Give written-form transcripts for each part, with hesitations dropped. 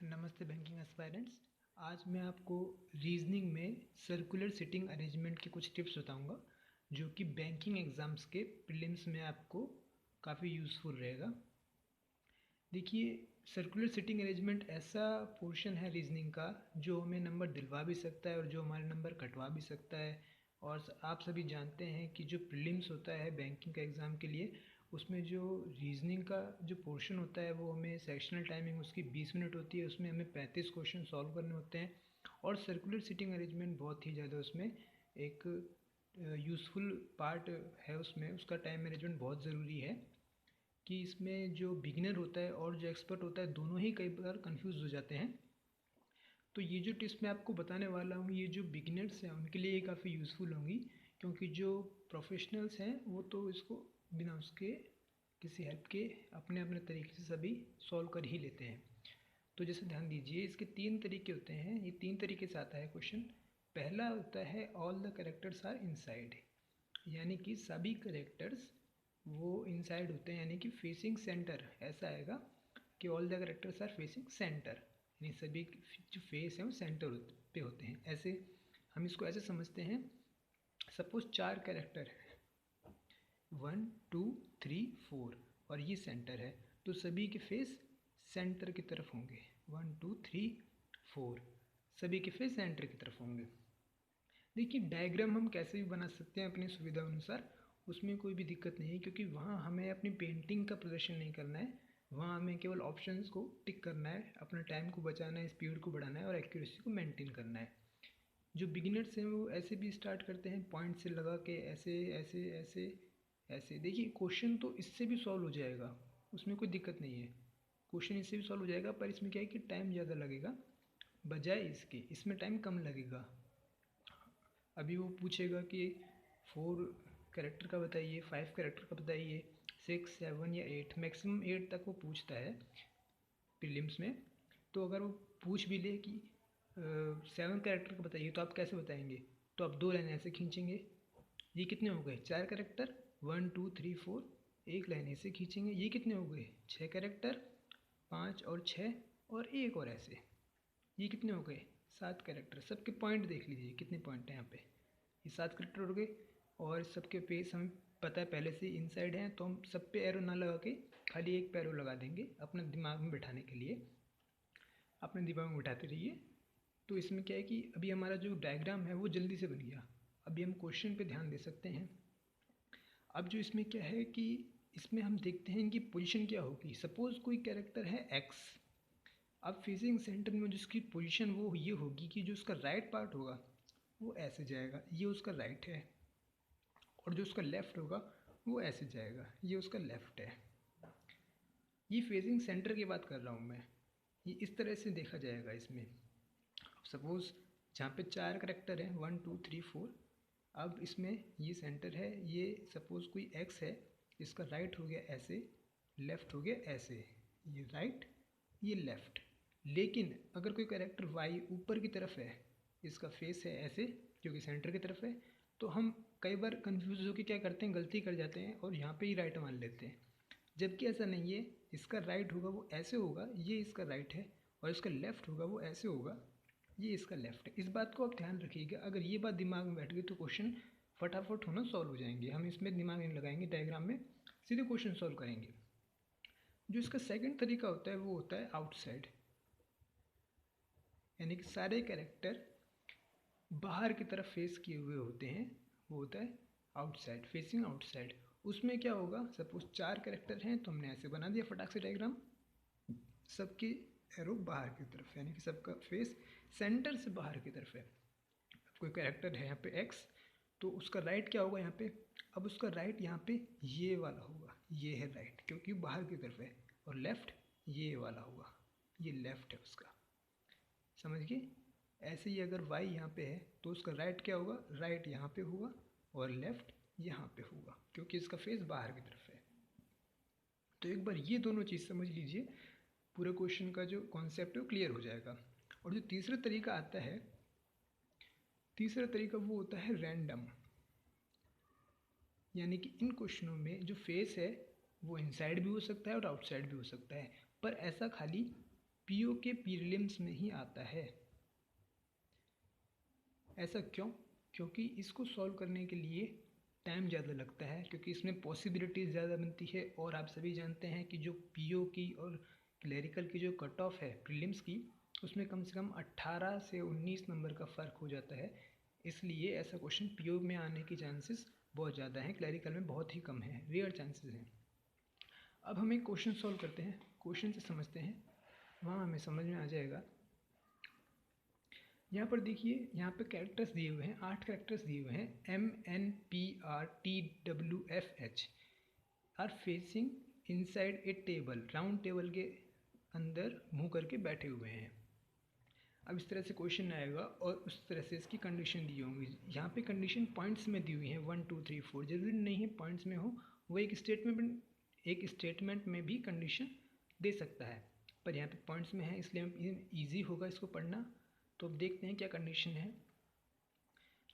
नमस्ते banking aspirants. आज मैं आपको रीजनिंग में सर्कुलर सिटिंग अरेंजमेंट के कुछ टिप्स बताऊंगा जो कि बैंकिंग एग्ज़ाम्स के प्रीलिम्स में आपको काफ़ी यूज़फुल रहेगा। देखिए, सर्कुलर सिटिंग अरेंजमेंट ऐसा पोर्शन है रीजनिंग का जो हमें नंबर दिलवा भी सकता है और जो हमारे नंबर कटवा भी सकता है। और आप सभी जानते हैं कि जो प्रीलिम्स होता है बैंकिंग का एग्ज़ाम के लिए, उसमें जो रीजनिंग का जो पोर्शन होता है वो हमें सेक्शनल टाइमिंग उसकी 20 मिनट होती है, उसमें हमें 35 क्वेश्चन सॉल्व करने होते हैं। और सर्कुलर सिटिंग अरेंजमेंट बहुत ही ज़्यादा उसमें एक यूज़फुल पार्ट है, उसमें उसका टाइम मैनेजमेंट बहुत ज़रूरी है कि इसमें जो बिगिनर होता है और जो एक्सपर्ट होता है दोनों ही कई बार कंफ्यूज हो जाते हैं। तो ये जो टिप्स मैं आपको बताने वाला हूँ ये जो बिगिनर्स हैं उनके लिए काफ़ी यूज़फुल होंगी, क्योंकि जो प्रोफेशनल्स हैं वो तो इसको बिना उसके किसी हेल्प के अपने अपने तरीके से सभी सॉल्व कर ही लेते हैं। तो जैसे ध्यान दीजिए, इसके 3 तरीके होते हैं, ये 3 तरीके से आता है क्वेश्चन। पहला होता है all the characters are inside, यानी कि सभी करेक्टर्स वो इनसाइड होते हैं, यानी कि फेसिंग सेंटर। ऐसा आएगा कि all the characters are facing centre, यानी सभी जो फेस हैं वो सेंटर पे होते हैं। ऐसे हम इसको ऐसे समझते हैं, सपोज 4 कैरेक्टर है, 1 2 3 4, और ये सेंटर है, तो सभी के फेस सेंटर की तरफ होंगे। 1 2 3 4 सभी के फेस सेंटर की तरफ होंगे। देखिए, डायग्राम हम कैसे भी बना सकते हैं अपनी सुविधा अनुसार, उसमें कोई भी दिक्कत नहीं है, क्योंकि वहाँ हमें अपनी पेंटिंग का प्रदर्शन नहीं करना है। वहाँ हमें केवल ऑप्शंस को टिक करना है, अपना टाइम को बचाना है, स्पीड को बढ़ाना है और एक्यूरेसी को मेंटेन करना है। जो बिगिनर्स हैं वो ऐसे भी स्टार्ट करते हैं, पॉइंट से लगा के ऐसे ऐसे ऐसे ऐसे। देखिए, क्वेश्चन तो इससे भी सॉल्व हो जाएगा, उसमें कोई दिक्कत नहीं है, क्वेश्चन इससे भी सॉल्व हो जाएगा, पर इसमें क्या है कि टाइम ज़्यादा लगेगा बजाय इसके, इसमें टाइम कम लगेगा। अभी वो पूछेगा कि 4 कैरेक्टर का बताइए, 5 कैरेक्टर का बताइए, 6 7 या 8, मैक्सिमम 8 तक वो पूछता है प्रीलिम्स में। तो अगर वो पूछ भी ले कि 7 कैरेक्टर का बताइए, तो आप कैसे बताएंगे? तो आप 2 लाइन ऐसे खींचेंगे, ये कितने हो गए? 4 कैरेक्टर, 1 2 3 4, एक लाइन ऐसे खींचेंगे, ये कितने हो गए? 6 कैरेक्टर, 5 और 6 और एक और ऐसे, ये कितने हो गए? 7 कैरेक्टर। सबके पॉइंट देख लीजिए कितने पॉइंट हैं यहाँ पे, ये 7 कैरेक्टर हो गए। और सबके पेस हमें पता है पहले से इनसाइड हैं, तो हम सब पे एरो ना लगा के खाली एक पे एरो लगा देंगे अपने दिमाग में बैठाने के लिए, अपने दिमाग में बैठाते रहिए। तो इसमें क्या है कि अभी हमारा जो डायग्राम है वो जल्दी से बन गया। अभी हम क्वेश्चन पे ध्यान दे सकते हैं। अब जो इसमें क्या है कि इसमें हम देखते हैं इनकी पोजीशन क्या होगी। सपोज़ कोई कैरेक्टर है एक्स, अब फेसिंग सेंटर में जिसकी पोजीशन वो ये होगी कि जो उसका राइट पार्ट होगा वो ऐसे जाएगा, ये उसका राइट है, और जो उसका लेफ़्ट होगा वो ऐसे जाएगा, ये उसका लेफ़्ट है। ये फेसिंग सेंटर की बात कर रहा हूँ मैं, ये इस तरह से देखा जाएगा इसमें। सपोज़ जहाँ पे 4 करेक्टर हैं, 1 2 3 4, अब इसमें ये सेंटर है, ये सपोज़ कोई एक्स है, इसका राइट हो गया ऐसे, लेफ़्ट हो गया ऐसे, ये राइट ये लेफ़्ट। लेकिन अगर कोई कैरेक्टर वाई ऊपर की तरफ है, इसका फेस है ऐसे क्योंकि सेंटर की तरफ है, तो हम कई बार कंफ्यूज होकर क्या करते हैं, गलती कर जाते हैं और यहाँ पे ही राइट मान लेते हैं। जबकि ऐसा नहीं है, इसका राइट होगा वो ऐसे होगा, ये इसका राइट है, और इसका लेफ़्ट होगा वो ऐसे होगा, ये इसका लेफ़्ट है। इस बात को आप ध्यान रखिएगा, अगर ये बात दिमाग में बैठ गई तो क्वेश्चन फटाफट होना सॉल्व हो जाएंगे। हम इसमें दिमाग नहीं लगाएंगे, डायग्राम में सीधे क्वेश्चन सॉल्व करेंगे। जो इसका सेकंड तरीका होता है वो होता है आउटसाइड, यानी कि सारे कैरेक्टर बाहर की तरफ फेस किए हुए होते हैं, वो होता है आउटसाइड, फेसिंग आउटसाइड। उसमें क्या होगा, सपोज 4 कैरेक्टर हैं तो हमने ऐसे बना दिया फटाक से डायग्राम, सबकी एरो बाहर की तरफ, यानी कि सबका फेस सेंटर से बाहर की तरफ है। कोई कैरेक्टर है यहाँ पे एक्स, तो उसका राइट क्या होगा यहाँ पे? अब उसका राइट यहाँ पे ये वाला होगा, ये है राइट क्योंकि बाहर की तरफ है, और लेफ़्ट ये वाला होगा, ये लेफ़्ट है उसका। समझ गए? ऐसे ही अगर y यहाँ पे है तो उसका राइट क्या होगा? राइट यहाँ पे होगा और लेफ़्ट यहाँ पे होगा, क्योंकि इसका फेस बाहर की तरफ है। तो एक बार ये दोनों चीज़ समझ लीजिए, पूरे क्वेश्चन का जो कॉन्सेप्ट है वो क्लियर हो जाएगा। और जो तीसरा तरीका आता है, तीसरा तरीका वो होता है रैंडम, यानी कि इन क्वेश्चनों में जो फेस है वो इनसाइड भी हो सकता है और आउटसाइड भी हो सकता है, पर ऐसा खाली पीओ के प्रीलिम्स में ही आता है। ऐसा क्यों? क्योंकि इसको सॉल्व करने के लिए टाइम ज़्यादा लगता है, क्योंकि इसमें पॉसिबिलिटीज़ ज़्यादा बनती है। और आप सभी जानते हैं कि जो पीओ की और क्लरिकल की जो कट ऑफ है प्रीलिम्स की, उसमें कम से कम 18 से 19 नंबर का फ़र्क हो जाता है। इसलिए ऐसा क्वेश्चन पीओ में आने की चांसेस बहुत ज़्यादा हैं, क्लरिकल में बहुत ही कम है, रेयर चांसेस हैं। अब हम एक क्वेश्चन सॉल्व करते हैं, क्वेश्चन से समझते हैं, वहाँ हमें समझ में आ जाएगा। यहाँ पर देखिए, यहाँ पे कैरेक्टर्स दिए हुए हैं, 8 कैरेक्टर्स दिए हुए हैं। MNPRTWFH are facing inside a table, round table के अंदर मुँह करके बैठे हुए हैं। अब इस तरह से क्वेश्चन आएगा और उस तरह से इसकी कंडीशन दी होंगी। यहाँ पे कंडीशन पॉइंट्स में दी हुई है, 1 2 3 4, जरूरी नहीं है पॉइंट्स में हो। वो एक स्टेटमेंट में भी कंडीशन दे सकता है, पर यहाँ पे पॉइंट्स में है इसलिए ईजी होगा इसको पढ़ना। तो अब देखते हैं क्या कंडीशन है।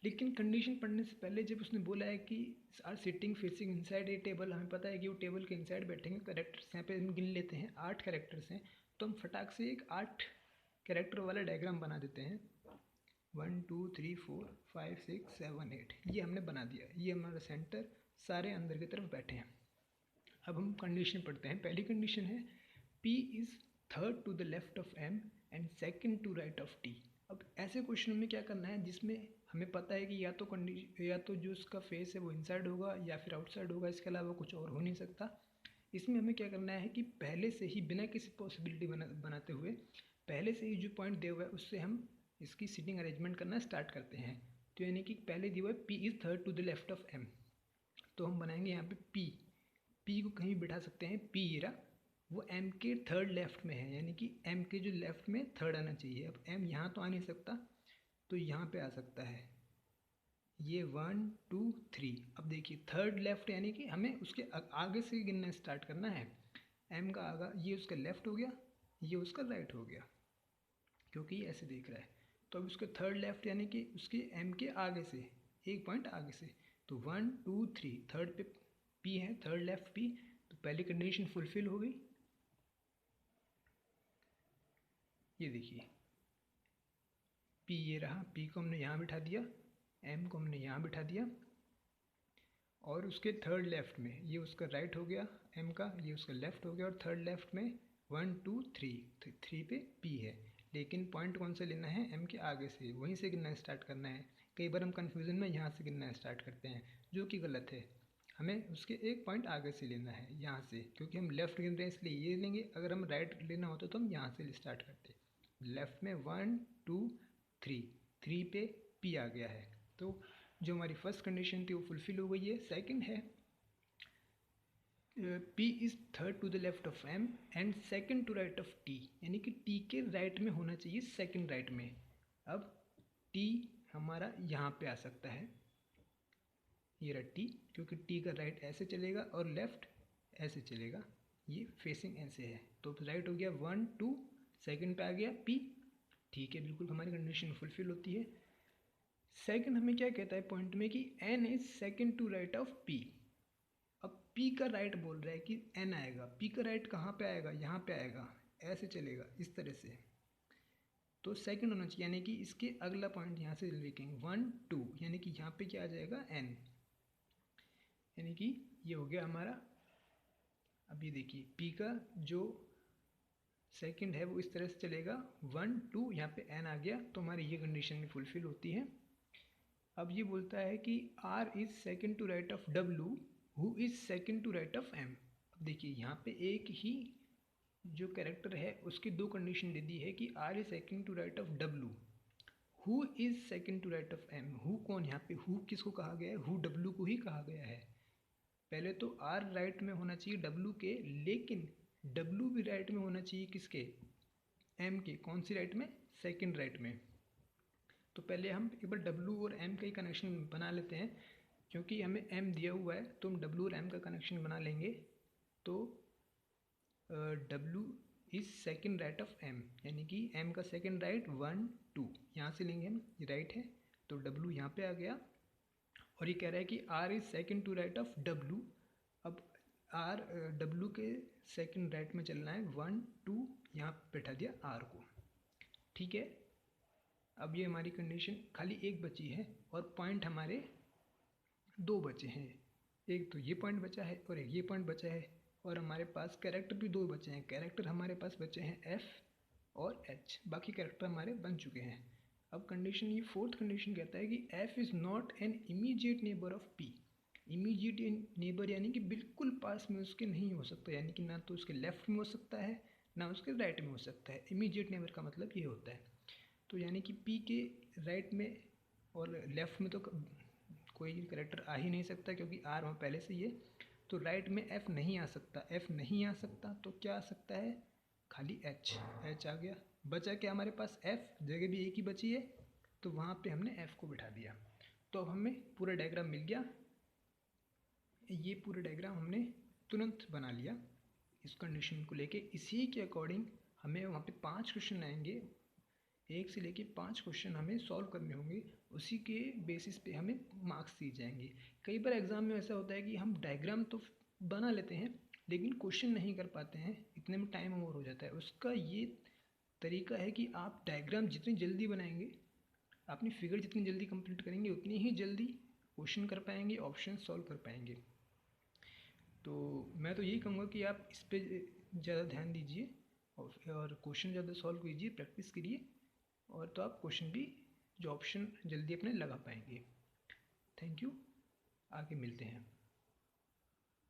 लेकिन कंडीशन पढ़ने से पहले जब उसने बोला है कि are sitting facing inside a table, हमें पता है कि वो टेबल के इनसाइड बैठेंगे। कैरेक्टर्स यहाँ पे हम गिन लेते हैं, 8 कैरेक्टर्स हैं, तो हम फटाक से एक 8 कैरेक्टर वाला डायग्राम बना देते हैं। 1 2 3 4 5 6 7 8, ये हमने बना दिया। ये हमारा सेंटर, सारे अंदर की तरफ बैठे हैं। अब हम कंडीशन पढ़ते हैं। पहली कंडीशन है P is third to the left of M and second to right of T। अब ऐसे क्वेश्चन में क्या करना है जिसमें हमें पता है कि या तो जो उसका फेस है वो इनसाइड होगा या फिर आउटसाइड होगा, इसके अलावा कुछ और हो नहीं सकता। इसमें हमें क्या करना है कि पहले से ही बिना किसी पॉसिबिलिटी बनाते हुए पहले से ही जो पॉइंट दिया हुआ है उससे हम इसकी सीटिंग अरेंजमेंट करना स्टार्ट करते हैं। तो यानी कि पहले दिया हुआ है P is third to the left of M, तो हम बनाएंगे यहाँ पे P को कहीं बिठा सकते हैं। P ये रहा, वो M के थर्ड लेफ्ट में है, यानी कि M के जो लेफ्ट में थर्ड आना चाहिए। अब M यहाँ तो आ नहीं सकता, तो यहाँ पे आ सकता है ये 1 2 3। अब देखिए थर्ड लेफ्ट, यानी कि हमें उसके आगे से गिनना स्टार्ट करना है। M का आगा, ये उसका लेफ्ट हो गया, ये उसका राइट हो गया, क्योंकि ये ऐसे देख रहा है। तो अब उसका थर्ड लेफ्ट यानी कि उसके M के आगे से, एक पॉइंट आगे से, तो 1 2 3, थर्ड पे P है, थर्ड लेफ्ट P। तो पहली कंडीशन फुलफिल हो गई। ये देखिए P ये रहा, P को हमने यहाँ बिठा दिया, M को हमने यहाँ बिठा दिया, और उसके थर्ड लेफ्ट में ये उसका राइट हो गया M का, ये उसका लेफ्ट हो गया, और थर्ड लेफ्ट में 1 2 3, 3 पे P है। लेकिन पॉइंट कौन सा लेना है? M के आगे से, वहीं से गिनना स्टार्ट करना है। कई बार हम कन्फ्यूज़न में यहाँ से गिनना स्टार्ट करते हैं, जो कि गलत है। हमें उसके एक पॉइंट आगे से लेना है, यहाँ से, क्योंकि हम लेफ़्ट गिन रहे हैं इसलिए ये लेंगे। अगर हम राइट लेना होता तो हम यहाँ से स्टार्ट करते। लेफ़्ट में 1 2 3, 3 पे P आ गया है, तो जो हमारी फर्स्ट कंडीशन थी वो फुलफिल हो गई है। सेकंड है P is third to the left of M and second to right of T, यानी कि T के राइट में होना चाहिए, सेकंड राइट में। अब T हमारा यहाँ पे आ सकता है, ये रहा T, क्योंकि T का राइट ऐसे चलेगा और लेफ्ट ऐसे चलेगा, ये फेसिंग ऐसे है। तो राइट हो गया 1 2, सेकंड पे आ गया P। ठीक है, बिल्कुल हमारी कंडीशन फुलफिल होती है। सेकंड हमें क्या कहता है पॉइंट में कि N is second to right of P। अब P का राइट बोल रहा है कि N आएगा, P का राइट कहाँ पे आएगा? यहाँ पे आएगा, ऐसे चलेगा इस तरह से, तो सेकंड होना चाहिए, यानी कि इसके अगला पॉइंट यहाँ से लिखेंगे 1 2, यानी कि यहाँ पे क्या आ जाएगा? N, यानी कि ये हो गया हमारा। अब ये देखिए P का जो सेकंड है वो इस तरह से चलेगा 1 2, यहाँ पे N आ गया, तो हमारी ये कंडीशन भी फुलफिल होती है। अब ये बोलता है कि R is second to right of W, who is second to right of M। अब देखिए यहाँ पे एक ही जो कैरेक्टर है उसकी दो कंडीशन दे दी है कि R is second to right of W, who is second to right of M। Who कौन? यहाँ पे हु किसको कहा गया है? हु W को ही कहा गया है। पहले तो R राइट में होना चाहिए W के, लेकिन W भी राइट में होना चाहिए किसके? M के। कौन सी राइट में? सेकंड राइट में। तो पहले हम एक बार W और M का ही कनेक्शन बना लेते हैं, क्योंकि हमें M दिया हुआ है तो हम W और M का कनेक्शन बना लेंगे। तो W is second right of M, यानी कि M का सेकंड राइट 1 2, यहाँ से लेंगे हम, ये राइट है तो W यहाँ पे आ गया। और ये कह रहा है कि R is second to right of W। अब आर डब्ल्यू के सेकंड राइट में चलना है, 1 2 यहाँ बैठा दिया आर को, ठीक है। अब ये हमारी कंडीशन खाली एक बची है और पॉइंट हमारे दो बचे हैं, एक तो ये पॉइंट बचा है और एक ये पॉइंट बचा है, और हमारे पास कैरेक्टर भी दो बचे हैं। कैरेक्टर हमारे पास बचे हैं एफ और एच, बाकी कैरेक्टर हमारे बन चुके हैं। अब कंडीशन, ये फोर्थ कंडीशन कहता है कि F is not an immediate neighbour of P. Immediate neighbour यानी कि बिल्कुल पास में उसके नहीं हो सकता, यानी कि ना तो उसके लेफ्ट में हो सकता है ना उसके राइट में हो सकता है। इमीडिएट नेबर का मतलब ये होता है। तो यानी कि पी के राइट में और लेफ्ट में तो कोई कैरेक्टर आ ही नहीं सकता क्योंकि आर वहाँ पहले से ही है। तो राइट में एफ नहीं आ सकता, एफ नहीं आ सकता तो क्या आ सकता है, खाली एच, एच आ गया। बचा क्या हमारे पास, एफ, जगह भी एक ही बची है तो वहाँ पे हमने एफ को बिठा दिया। तो अब हमें पूरा डायग्राम मिल गया। ये पूरा डायग्राम हमने तुरंत बना लिया इस कंडीशन को लेके। इसी के अकॉर्डिंग हमें वहाँ पे 5 क्वेश्चन आएंगे, 1 से लेके 5 क्वेश्चन हमें सॉल्व करने होंगे। उसी के बेसिस पे हमें मार्क्स दिए जाएंगे। कई बार एग्ज़ाम में ऐसा होता है कि हम डायग्राम तो बना लेते हैं लेकिन क्वेश्चन नहीं कर पाते हैं, इतने में टाइम ओवर हो जाता है। उसका ये तरीका है कि आप डायग्राम जितनी जल्दी बनाएंगे, अपनी फिगर जितनी जल्दी कंप्लीट करेंगे, उतनी ही जल्दी क्वेश्चन कर पाएंगे, ऑप्शन सॉल्व कर पाएंगे। तो मैं तो यही कहूँगा कि आप इस पर ज़्यादा ध्यान दीजिए और क्वेश्चन ज़्यादा सॉल्व कीजिए, प्रैक्टिस करिए, और तो आप क्वेश्चन भी जो ऑप्शन जल्दी अपने लगा पाएंगे। थैंक यू, आगे मिलते हैं।